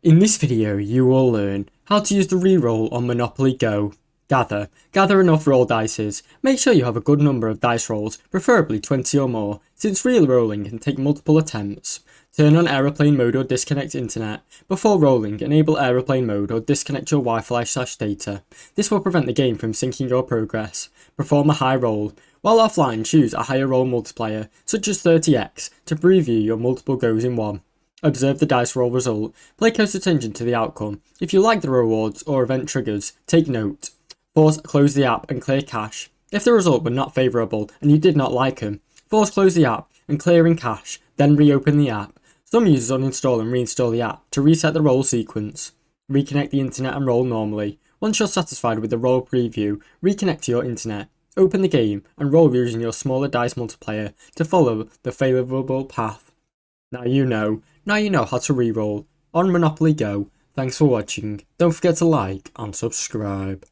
In this video, you will learn how to use the reroll on Monopoly Go. Gather enough roll dices. Make sure you have a good number of dice rolls, preferably 20 or more, since rerolling can take multiple attempts. Turn on aeroplane mode or disconnect internet. Before rolling, enable aeroplane mode or disconnect your Wi-Fi/data. This will prevent the game from syncing your progress. Perform a high roll. While offline, choose a higher roll multiplier, such as 30x, to preview your multiple goes in one. Observe the dice roll result. Pay close attention to the outcome. If you like the rewards or event triggers, take note. Close the app and clear cache. If the result were not favourable and you did not like them, close the app and clear in cache, then reopen the app. Some users uninstall and reinstall the app to reset the roll sequence. Reconnect the internet and roll normally. Once you're satisfied with the roll preview, reconnect to your internet. Open the game and roll using your smaller dice multiplier to follow the favourable path. Now you know how to reroll on Monopoly Go. Thanks for watching. Don't forget to like and subscribe.